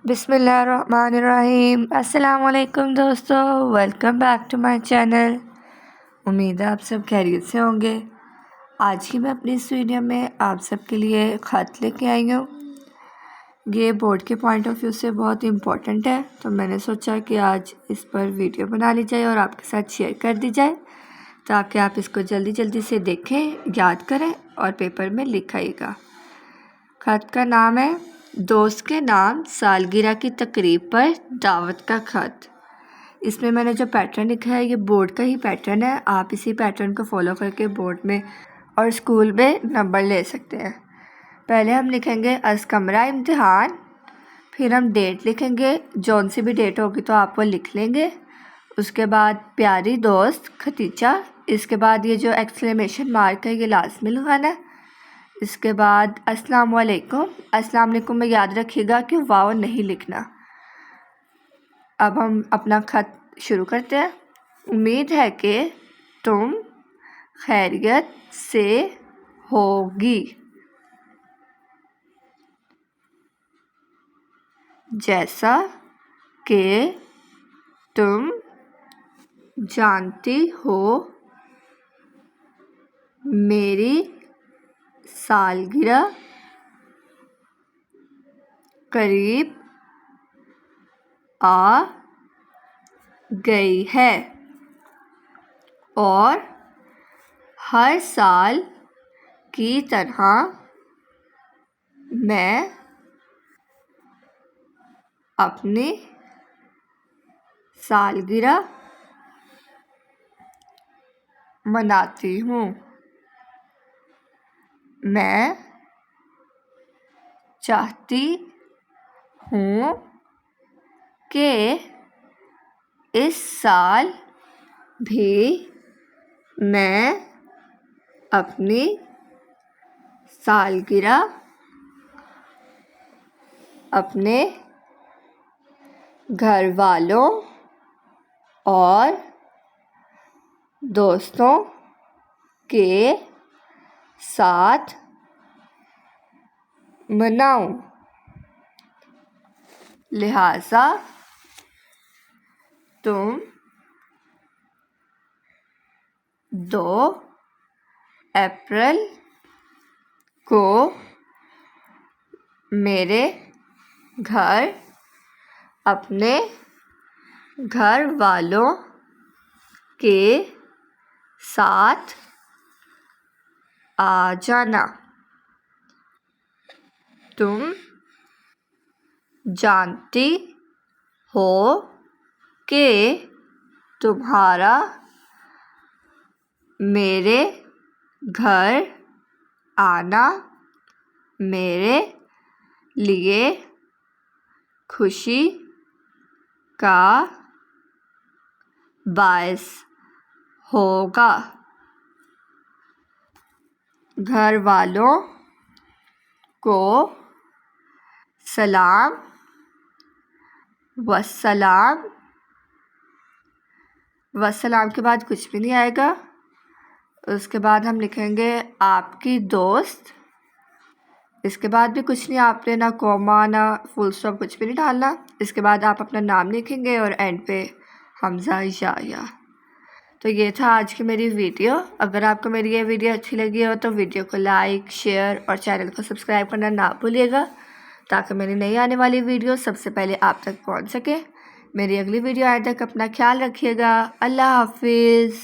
بسم اللہ الرحمن الرحیم۔ السلام علیکم دوستو، welcome back to my channel. امید ہے آپ سب خیریت سے ہوں گے۔ آج کی میں اپنی اس ویڈیو میں آپ سب کے لیے خط لے کے آئی ہوں۔ یہ بورڈ کے پوائنٹ آف ویو سے بہت امپورٹنٹ ہے، تو میں نے سوچا کہ آج اس پر ویڈیو بنا لی جائے اور آپ کے ساتھ شیئر کر دی جائے، تاکہ آپ اس کو جلدی جلدی سے دیکھیں، یاد کریں اور پیپر میں لکھائیے گا۔ خط کا نام ہے دوست کے نام سالگرہ کی تقریب پر دعوت کا خط۔ اس میں نے جو پیٹرن لکھا ہے یہ بورڈ کا ہی پیٹرن ہے، آپ اسی پیٹرن کو فالو کر کے بورڈ میں اور اسکول میں نمبر لے سکتے ہیں۔ پہلے ہم لکھیں گے از کمرہ امتحان، پھر ہم ڈیٹ لکھیں گے، جون سی بھی ڈیٹ ہوگی تو آپ وہ لکھ لیں گے۔ اس کے بعد پیاری دوست ختیجہ، اس کے بعد یہ جو ایکسکلیمیشن مارک ہے یہ لازمی لگانا ہے۔ اس کے بعد السلام علیکم، السلام علیکم میں یاد رکھیے گا کہ واو نہیں لکھنا۔ اب ہم اپنا خط شروع کرتے ہیں۔ امید ہے کہ تم خیریت سے ہوگی، جیسا کہ تم جانتی ہو میری سالگرہ قریب آ گئی ہے اور ہر سال کی طرح میں اپنی سالگرہ مناتی ہوں۔ میں چاہتی ہوں کہ اس سال بھی میں اپنی سالگرہ اپنے گھر والوں اور دوستوں کے ساتھ مناؤں، لہٰذا تم 2 اپریل کو میرے گھر اپنے گھر والوں کے ساتھ آ جانا۔ تم جانتی ہو کہ تمہارا میرے گھر آنا میرے لیے خوشی کا باعث ہوگا۔ گھر والوں کو سلام والسلام، والسلام کے بعد کچھ بھی نہیں آئے گا۔ اس کے بعد ہم لکھیں گے آپ کی دوست، اس کے بعد بھی کچھ نہیں، آپ نے نہ کوما نہ فل اسٹاپ کچھ بھی نہیں ڈالنا۔ اس کے بعد آپ اپنا نام لکھیں گے اور اینڈ پہ حمزہ یا۔ تو یہ تھا آج کی میری ویڈیو۔ اگر آپ کو میری یہ ویڈیو اچھی لگی ہو تو ویڈیو کو لائک، شیئر اور چینل کو سبسکرائب کرنا نہ بھولیے گا، تاکہ میری نئی آنے والی ویڈیو سب سے پہلے آپ تک پہنچ سکے۔ میری اگلی ویڈیو آنے تک اپنا خیال رکھیے گا۔ اللہ حافظ۔